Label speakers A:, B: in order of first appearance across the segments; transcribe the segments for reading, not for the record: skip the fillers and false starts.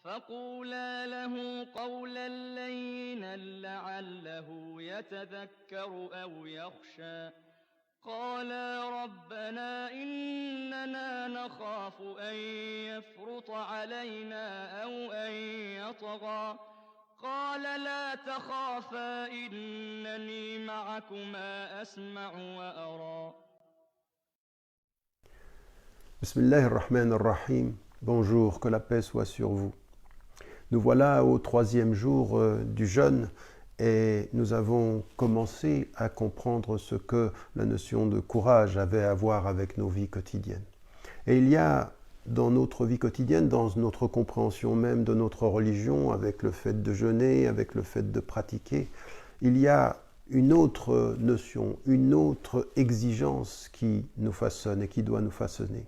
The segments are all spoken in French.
A: فقولا له قولا لينا لعله يتذكر أو يخشى قالا ربنا إننا نخاف أن يفرط علينا أو أن يطغى قال لا تخافا إنني معكما أسمع وأرى.
B: Bismillahirrahmanirrahim. Bonjour, que la paix soit sur vous. Nous voilà au 3e jour du jeûne et nous avons commencé à comprendre ce que la notion de courage avait à voir avec nos vies quotidiennes. Et il y a dans notre vie quotidienne, dans notre compréhension même de notre religion, avec le fait de jeûner, avec le fait de pratiquer, il y a une autre notion, une autre exigence qui nous façonne et qui doit nous façonner.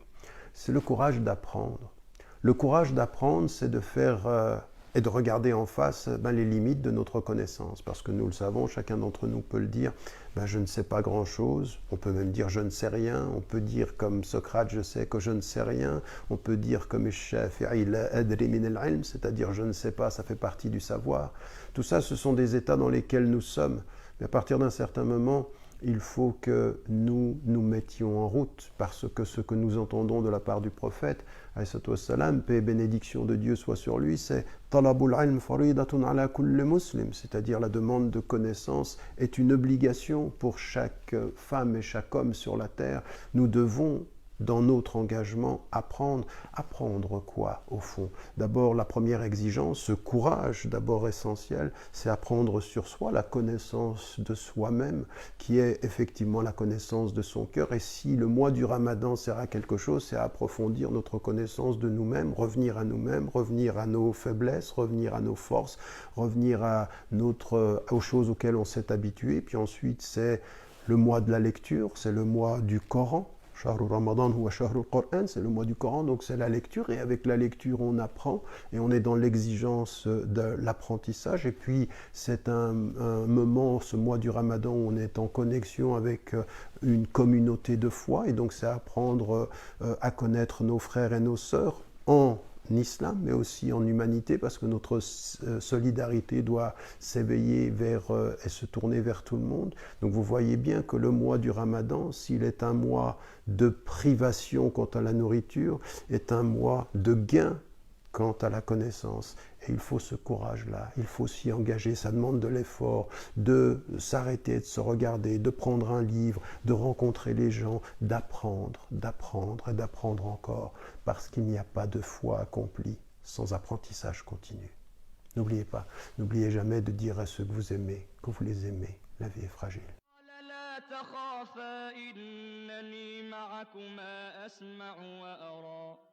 B: C'est le courage d'apprendre. Le courage d'apprendre, c'est de faire et de regarder en face les limites de notre connaissance. Parce que nous le savons, chacun d'entre nous peut le dire, je ne sais pas grand-chose. On peut même dire je ne sais rien. On peut dire comme Socrate, je sais que je ne sais rien. On peut dire comme Shafi'i, la adri min al-ilm, c'est-à-dire je ne sais pas, ça fait partie du savoir. Tout ça, ce sont des états dans lesquels nous sommes. Mais à partir d'un certain moment, il faut que nous nous mettions en route, parce que ce que nous entendons de la part du prophète, salam, paix et bénédiction de Dieu soit sur lui, c'est talabul ilm faridatun ala kulli muslim, c'est-à-dire la demande de connaissance est une obligation pour chaque femme et chaque homme sur la terre. Nous devons dans notre engagement, apprendre. Apprendre quoi, au fond? D'abord, la première exigence, ce courage d'abord essentiel, c'est apprendre sur soi, la connaissance de soi-même, qui est effectivement la connaissance de son cœur. Et si le mois du Ramadan sert à quelque chose, c'est à approfondir notre connaissance de nous-mêmes, revenir à nous-mêmes, revenir à nos faiblesses, revenir à nos forces, revenir à aux choses auxquelles on s'est habitué. Puis ensuite, c'est le mois de la lecture, c'est le mois du Coran. Shahru Ramadan huwa Shahrul Qur'an, c'est le mois du Coran, donc c'est la lecture, et avec la lecture on apprend, et on est dans l'exigence de l'apprentissage, et puis c'est un moment, ce mois du Ramadan, où on est en connexion avec une communauté de foi, et donc c'est apprendre à connaître nos frères et nos sœurs en islam, mais aussi en humanité, parce que notre solidarité doit s'éveiller vers et se tourner vers tout le monde. Donc vous voyez bien que le mois du Ramadan, s'il est un mois de privation quant à la nourriture, est un mois de gain quant à la connaissance. Et il faut ce courage-là, il faut s'y engager, ça demande de l'effort, de s'arrêter, de se regarder, de prendre un livre, de rencontrer les gens, d'apprendre et d'apprendre encore, parce qu'il n'y a pas de foi accomplie sans apprentissage continu. N'oubliez pas, n'oubliez jamais de dire à ceux que vous aimez, que vous les aimez, la vie est fragile.
A: لا تخافا إنني معكما أسمع وأرى